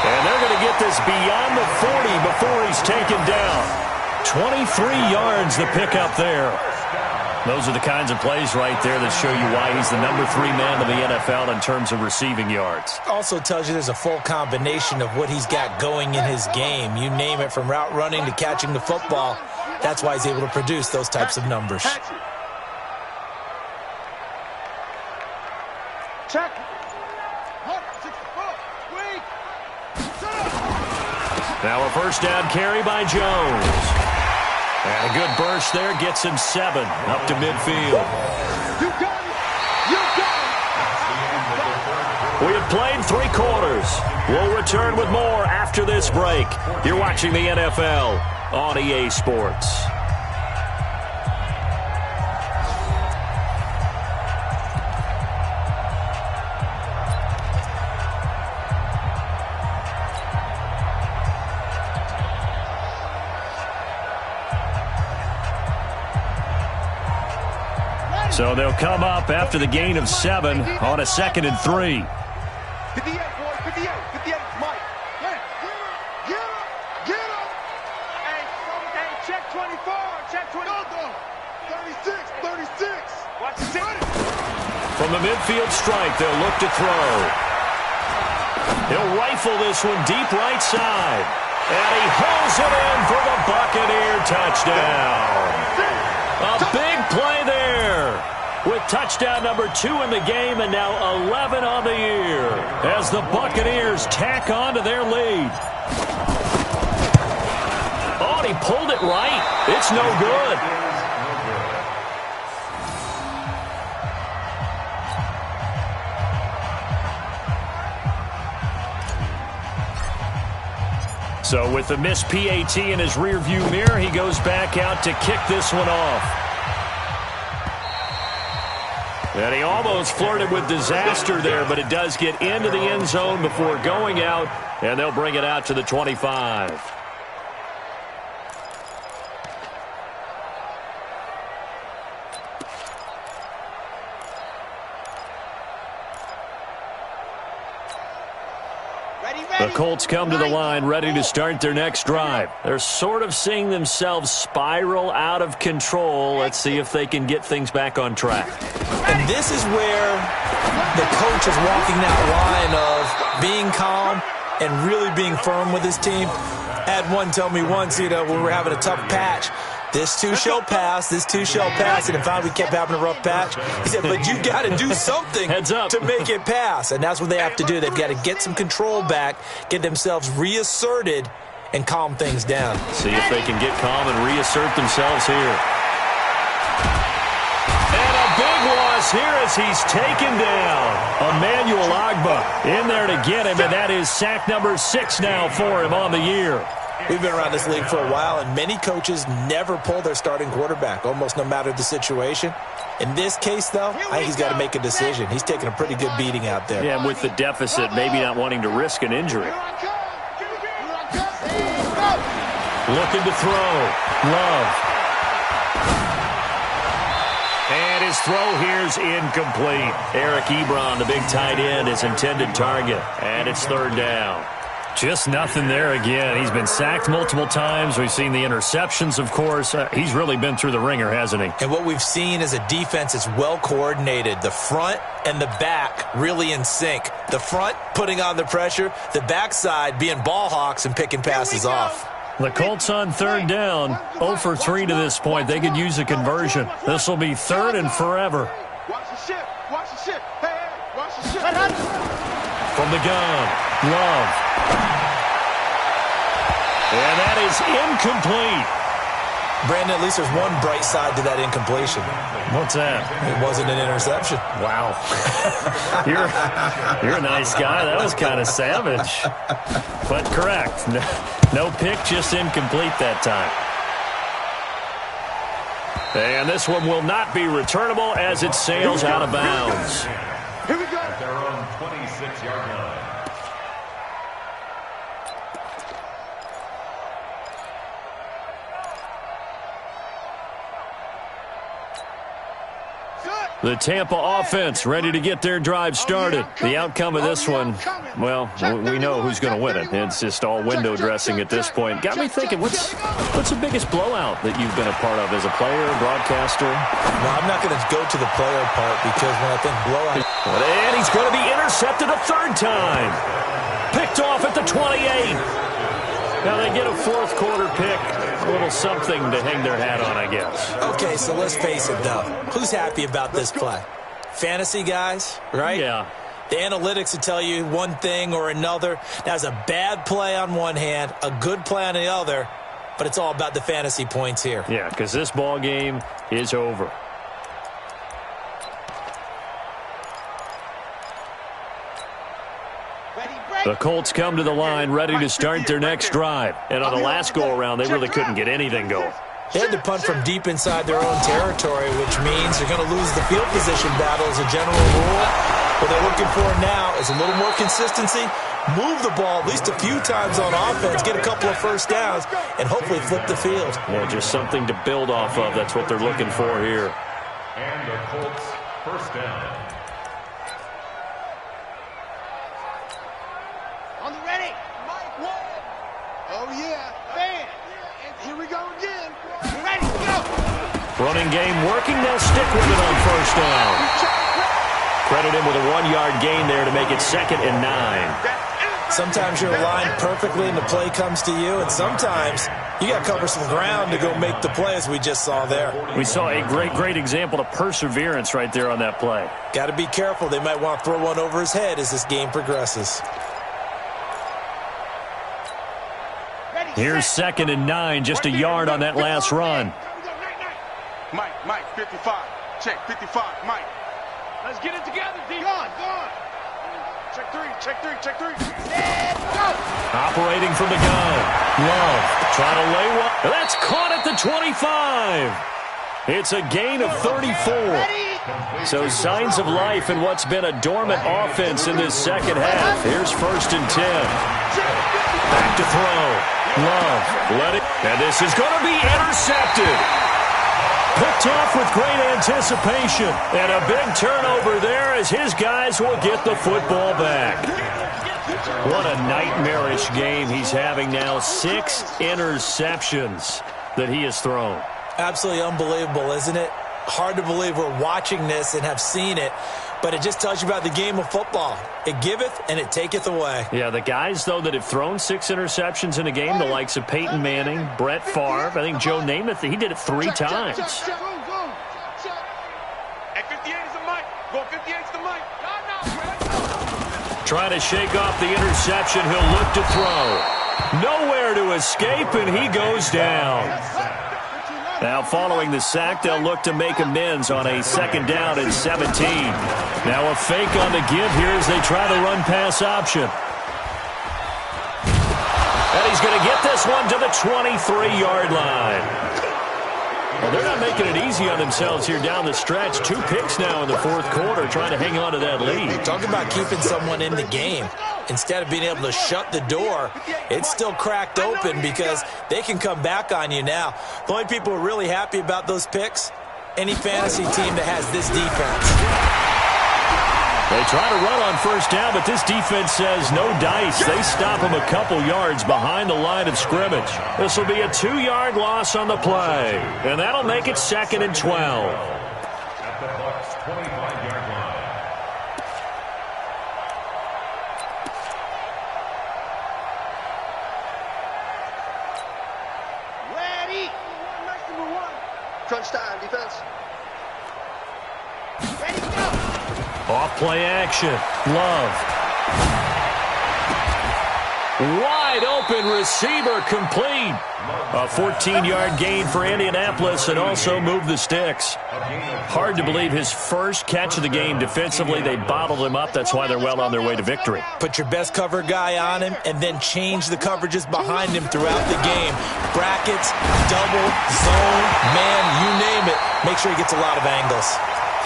Speaker 1: And they're going to get this beyond the 40 before he's taken down. 23 yards the pickup there. Those are the kinds of plays right there that show you why he's the number 3 man in the NFL in terms of receiving yards.
Speaker 4: Also tells you there's a full combination of what he's got going in his game. You name it, from route running to catching the football. That's why he's able to produce those types of numbers.
Speaker 2: Check.
Speaker 1: Now a first down carry by Jones. And a good burst there gets him 7 up to midfield.
Speaker 2: You got it. You got
Speaker 1: We have played 3 quarters. We'll return with more after this break. You're watching the NFL on EA Sports. So they'll come up after the gain of 7 on a 2nd and 3.
Speaker 2: 58, boys. 58. 58. Mike. Get up. Get up. Hey, check 24. Check 24. 36. 36. Watch the city.
Speaker 1: From the midfield strike, they'll look to throw. He'll rifle this one deep right side. And he hauls it in for the Buccaneer touchdown. A big play there with touchdown number 2 in the game and now 11 on the year as the Buccaneers tack on to their lead. Oh, and he pulled it right. It's no good. So with the missed PAT in his rearview mirror, he goes back out to kick this one off. And he almost flirted with disaster there, but it does get into the end zone before going out, and they'll bring it out to the 25. The Colts come to the line ready to start their next drive. They're sort of seeing themselves spiral out of control. Let's see if they can get things back on track.
Speaker 4: And this is where the coach is walking that line of being calm and really being firm with his team. Had one tell me once, when we were having a tough patch, this too shall pass, this too shall pass. And if we kept having a rough patch, he said, but you got to do something
Speaker 1: Heads up.
Speaker 4: to make it pass. And that's what they have to do. They've got to get some control back, get themselves reasserted, and calm things down.
Speaker 1: See if they can get calm and reassert themselves here. And a big loss here as he's taken down. Emmanuel Ogbah in there to get him, and that is sack number 6 now for him on the year.
Speaker 4: We've been around this league for a while, and many coaches never pull their starting quarterback, almost no matter the situation. In this case, though, I think he's got to make a decision. He's taking a pretty good beating out there.
Speaker 1: Yeah, and with the deficit, maybe not wanting to risk an injury. Looking to throw. Love. And his throw here's incomplete. Eric Ebron, the big tight end, his intended target. And it's 3rd down. Just nothing there again. He's been sacked multiple times. We've seen the interceptions, of course. He's really been through the ringer, hasn't he?
Speaker 4: And what we've seen is a defense that's well coordinated. The front and the back really in sync. The front putting on the pressure. The backside being ball hawks and picking passes off.
Speaker 1: The Colts on 3rd down. 0 for 3 to this point. They could use a conversion. This will be 3rd and forever.
Speaker 2: Watch the ship. Watch the ship. Hey, watch the ship.
Speaker 1: From the gun, Love. And that is incomplete.
Speaker 4: Brandon, at least there's one bright side to that incompletion.
Speaker 1: What's that?
Speaker 4: It wasn't an interception.
Speaker 1: Wow. You're a nice guy. That was kind of savage. But correct. No pick, just incomplete that time. And this one will not be returnable as it sails out of bounds.
Speaker 2: Here we go.
Speaker 3: At their own 26-yard line.
Speaker 2: Good.
Speaker 1: The Tampa offense ready to get their drive started. The outcome of this one, well, we know who's going to win it. It's just all window dressing at this point. Got me thinking, what's the biggest blowout that you've been a part of as a player, broadcaster?
Speaker 4: Well, I'm not going to go to the player part because when I think blowout...
Speaker 1: And he's going to be intercepted a third time. Picked off at the 28. Now they get a fourth quarter pick. A little something to hang their hat on, I guess.
Speaker 4: Okay, so let's face it, though. Who's happy about this play? Fantasy guys, right?
Speaker 1: Yeah.
Speaker 4: The analytics will tell you one thing or another. That's a bad play on one hand, a good play on the other, but it's all about the fantasy points here.
Speaker 1: Yeah, because this ball game is over. The Colts come to the line ready to start their next drive. And on the last go-around, they really couldn't get anything going.
Speaker 4: They had to punt from deep inside their own territory, which means they're going to lose the field position battle as a general rule. What they're looking for now is a little more consistency, move the ball at least a few times on offense, get a couple of first downs, and hopefully flip the field.
Speaker 1: Yeah, just something to build off of. That's what they're looking for here.
Speaker 3: And the Colts first down.
Speaker 2: On the ready. Mike, one. Oh, yeah. Fan. Here we go again. Ready, go.
Speaker 1: Running game working. They'll stick with it on first down. Credit him with a 1-yard gain there to make it 2nd and 9.
Speaker 4: Sometimes you're aligned perfectly and the play comes to you, and sometimes you got to cover some ground to go make the play, as we just saw there.
Speaker 1: We saw a great example of perseverance right there on that play.
Speaker 4: Got to be careful. They might want to throw one over his head as this game progresses.
Speaker 1: Here's 2nd and 9, just a yard on that last run.
Speaker 2: Mike, 55. Check, 55, Mike. Let's get it together, D. Go on. Check three. And go.
Speaker 1: Operating from the gun. Love trying to lay one. That's caught at the 25. It's a gain of 34. So signs of life in what's been a dormant offense in this second half. Here's 1st and 10. Back to throw. Love, let it, and this is going to be intercepted. Picked off with great anticipation, and a big turnover there as his guys will get the football back. What a nightmarish game he's having now. 6 interceptions that he has thrown.
Speaker 4: Absolutely unbelievable, isn't it? Hard to believe we're watching this and have seen it, but it just tells you about the game of football. It giveth and it taketh away.
Speaker 1: Yeah, the guys, though, that have thrown 6 interceptions in a game, the likes of Peyton Manning, Brett Favre, I think Joe Namath, he did it 3 times.
Speaker 2: At 58 is the Mike. Go 58 is the Mike.
Speaker 1: Trying to shake off the interception. He'll look to throw. Nowhere to escape, and he goes down. Now, following the sack, they'll look to make amends on a 2nd down and 17. Now a fake on the give here as they try to run pass option. And he's going to get this one to the 23-yard line. Well, they're not making it easy on themselves here down the stretch. 2 picks now in the 4th quarter, trying to hang on to that lead.
Speaker 4: Talk about keeping someone in the game. Instead of being able to shut the door, it's still cracked open because they can come back on you now. The only people who are really happy about those picks, any fantasy team that has this defense.
Speaker 1: They try to run on first down, but this defense says no dice. They stop him a couple yards behind the line of scrimmage. This will be a 2-yard loss on the play, and that'll make it 2nd and 12.
Speaker 3: At the Bucs' 25-yard line.
Speaker 2: Ready. Number 1. Crunch time, defense. Ready, go.
Speaker 1: Off play action. Love. Wide open receiver complete. A 14-yard gain for Indianapolis and also moved the sticks. Hard to believe his first catch of the game defensively. They bottled him up. That's why they're well on their way to victory.
Speaker 4: Put your best cover guy on him and then change the coverages behind him throughout the game. Brackets, double, zone, man, you name it. Make sure he gets a lot of angles.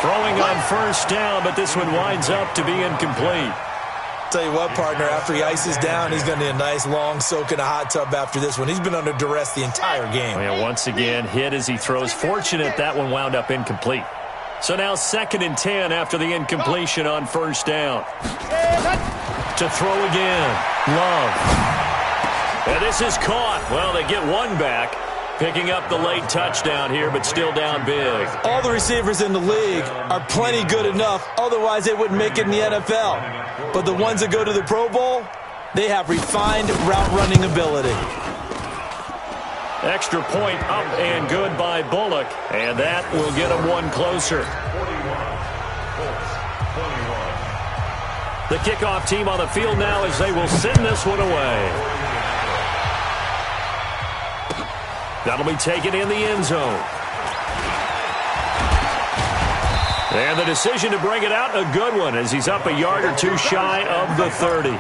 Speaker 1: Throwing on first down, but this one winds up to be incomplete.
Speaker 4: Tell you what, partner, after he ices down, he's going to need a nice long soak in a hot tub after this one. He's been under duress the entire game.
Speaker 1: Well, once again, hit as he throws. Fortunate that one wound up incomplete. So now 2nd and 10 after the incompletion on first down. To throw again. Love. And this is caught. Well, they get one back. Picking up the late touchdown here, but still down big.
Speaker 4: All the receivers in the league are plenty good enough. Otherwise, they wouldn't make it in the NFL. But the ones that go to the Pro Bowl, they have refined route running ability.
Speaker 1: Extra point up and good by Bullock. And that will get them one closer. The kickoff team on the field now as they will send this one away. That'll be taken in the end zone. And the decision to bring it out, a good one, as he's up a yard or two shy of the 30.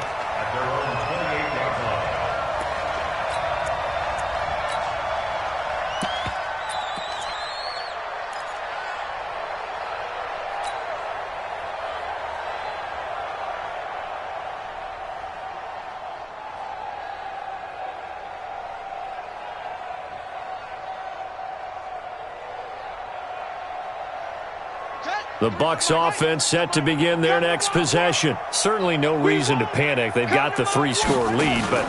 Speaker 1: The Bucs offense set to begin their next possession. Certainly no reason to panic. They've got the 3-score lead, but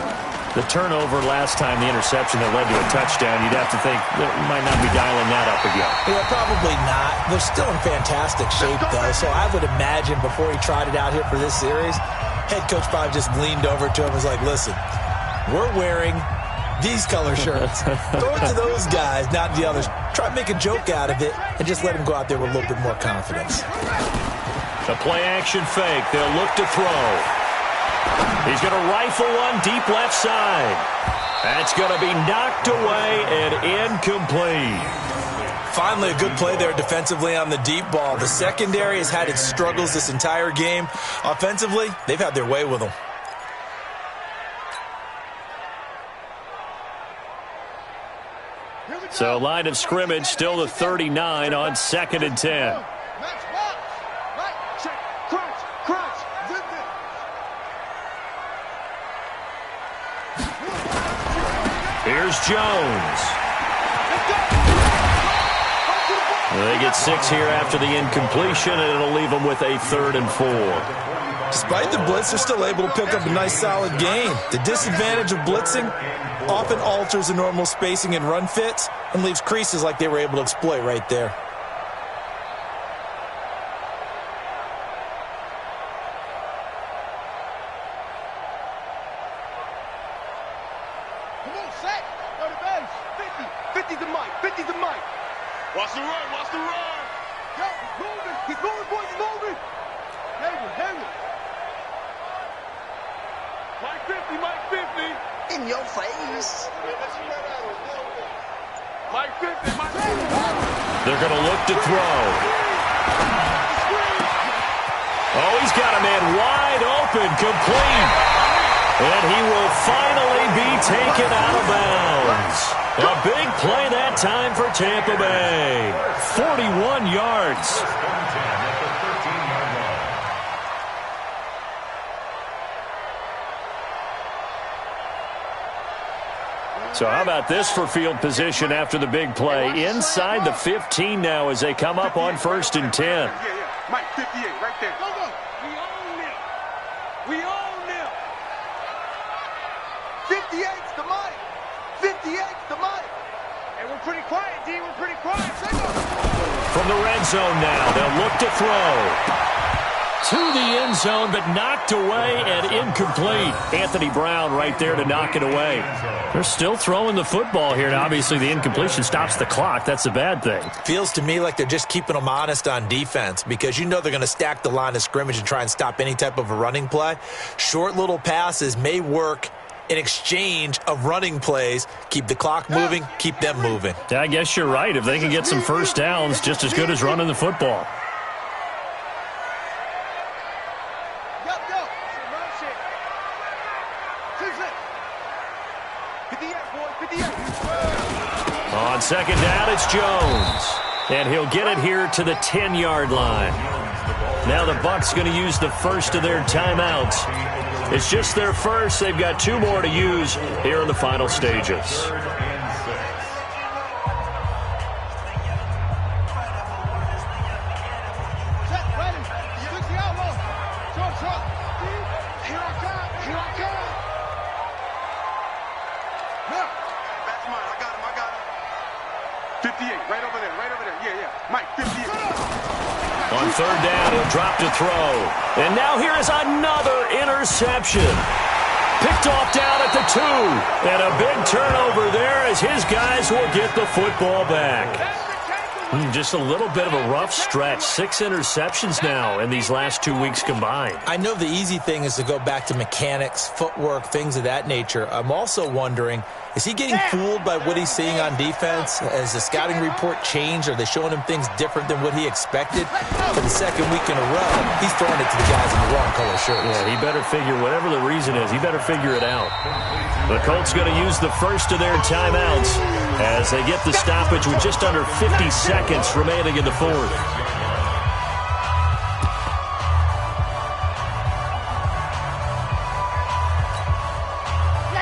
Speaker 1: the turnover last time, the interception that led to a touchdown, you'd have to think they might not be dialing that up again.
Speaker 4: Yeah, probably not. They're still in fantastic shape, though, so I would imagine before he tried it out here for this series, head coach probably just leaned over to him and was like, listen, we're wearing these color shirts. Throw it to those guys, not the others. Try to make a joke out of it and just let him go out there with a little bit more confidence.
Speaker 1: The play-action fake. They'll look to throw. He's going to rifle one deep left side. That's going to be knocked away and incomplete.
Speaker 4: Finally, a good play there defensively on the deep ball. The secondary has had its struggles this entire game. Offensively, they've had their way with them.
Speaker 1: So line of scrimmage still the 39 on 2nd and 10. Here's Jones. They get 6 here after the incompletion, and it'll leave them with a 3rd and 4.
Speaker 4: Despite the blitz, they're still able to pick up a nice, solid gain. The disadvantage of blitzing often alters the normal spacing and run fits and leaves creases like they were able to exploit right there.
Speaker 2: Come on, set. Go to base. 50. 50 to Mike. 50 to Mike. Watch the run. Watch the run. Yo, he's moving. He's moving, boys. He's moving. Hang it. Mike 50. Mike 50. In your face. Mike 50. Mike 50.
Speaker 1: They're going to look to throw. Oh, he's got a man wide open, complete. And he will finally be taken out of bounds. A big play that time for Tampa Bay. 41 yards. So how about this for field position after the big play? Inside the 15 now as they come up on 1st and 10.
Speaker 2: Yeah. Mike 58 right there. Go. We own them. 58's the Mike. 58's the Mike. And we're pretty quiet, D. We're pretty quiet.
Speaker 1: From the red zone now, they'll look to throw. To the end zone, but knocked away and incomplete. Anthony Brown right there to knock it away. They're still throwing the football here, and obviously the incompletion stops the clock. That's a bad thing.
Speaker 4: Feels to me like they're just keeping them honest on defense because you know they're going to stack the line of scrimmage and try and stop any type of a running play. Short little passes may work in exchange of running plays. Keep the clock moving, keep them moving.
Speaker 1: Yeah, I guess you're right. If they can get some first downs, just as good as running the football. On 2nd down, it's Jones. And he'll get it here to the 10-yard line. Now the Bucs going to use the first of their timeouts. It's just their first. They've got 2 more to use here in the final stages.
Speaker 2: 58, right over there, right over there. Yeah, yeah. Mike, 58.
Speaker 1: On third down, he'll drop to throw. And now here is another interception. Picked off down at the 2. And a big turnover there as his guys will get the football back. Just a little bit of a rough stretch. 6 interceptions now in these last 2 weeks combined.
Speaker 4: I know the easy thing is to go back to mechanics, footwork, things of that nature. I'm also wondering, is he getting fooled by what he's seeing on defense? Has the scouting report changed? Are they showing him things different than what he expected? For the second week in a row, he's throwing it to the guys in the wrong color shirts.
Speaker 1: Yeah, he better figure, whatever the reason is, he better figure it out. The Colts going to use the first of their timeouts as they get the stoppage with just under 50 seconds remaining in the fourth.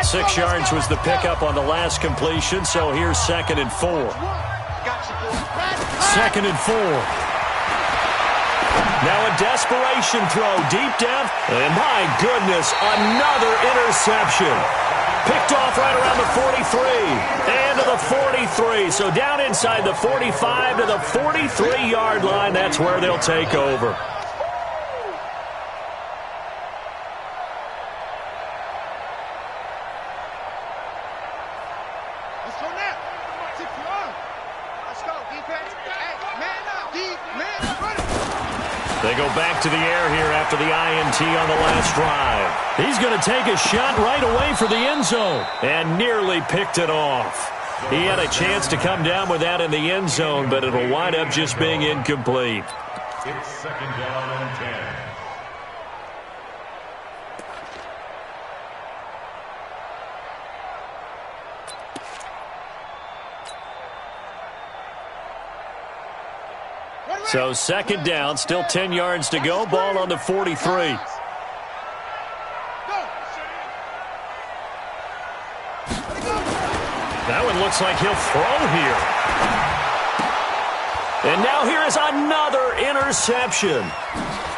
Speaker 1: Six yards was the pickup on the last completion, so here's 2nd and 4. 2nd and 4. Now a desperation throw deep down, and my goodness, another interception. Picked off right around the 43 and to the 43. So down inside the 45 to the 43-yard line. That's where they'll take over.
Speaker 2: Let's go now. Let's go, defense. Hey, man up, man up, run it.
Speaker 1: They go back to the air here after the INT on the last drive. He's going to take a shot right away for the end zone and nearly picked it off. He had a chance to come down with that in the end zone, but it'll wind up just being incomplete.
Speaker 3: It's 2nd down and 10.
Speaker 1: So 2nd down, still 10 yards to go. Ball on the 43. That one looks like he'll throw here. And now here is another interception.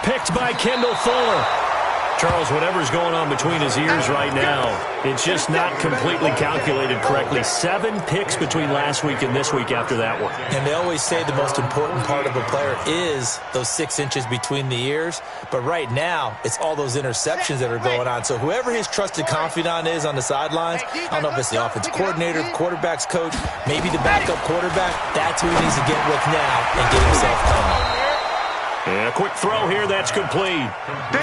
Speaker 1: Picked by Kendall Fuller. Charles, whatever's going on between his ears right now, it's just not completely calculated correctly. 7 picks between last week and this week after that one.
Speaker 4: And they always say the most important part of a player is those 6 inches between the ears. But right now, it's all those interceptions that are going on. So whoever his trusted confidant is on the sidelines, I don't know if it's the offensive coordinator, the quarterback's coach, maybe the backup quarterback, that's who he needs to get with now and get himself calm.
Speaker 1: And a quick throw here, that's complete.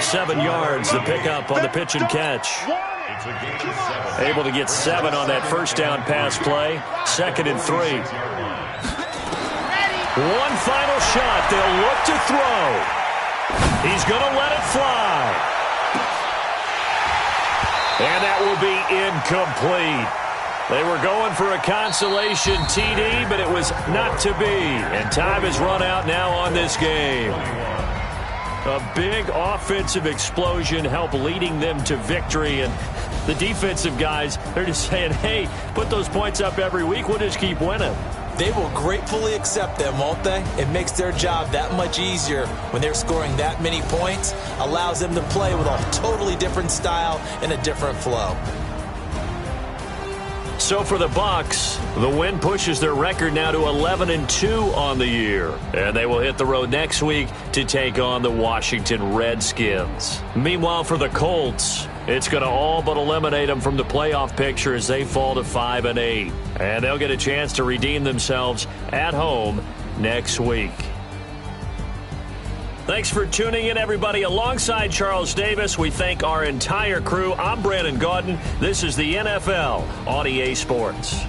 Speaker 1: 7 yards, the pickup on the pitch and catch. Able to get 7 on that first down pass play. 2nd and 3. One final shot. They'll look to throw. He's going to let it fly. And that will be incomplete. They were going for a consolation TD, but it was not to be. And time has run out now on this game. A big offensive explosion helped leading them to victory. And the defensive guys, they're just saying, hey, put those points up every week. We'll just keep winning.
Speaker 4: They will gratefully accept them, won't they? It makes their job that much easier when they're scoring that many points. Allows them to play with a totally different style and a different flow.
Speaker 1: So for the Bucs, the win pushes their record now to 11-2 on the year. And they will hit the road next week to take on the Washington Redskins. Meanwhile, for the Colts, it's going to all but eliminate them from the playoff picture as they fall to 5-8. And they'll get a chance to redeem themselves at home next week. Thanks for tuning in, everybody. Alongside Charles Davis, we thank our entire crew. I'm Brandon Gaudin. This is the NFL on EA Sports.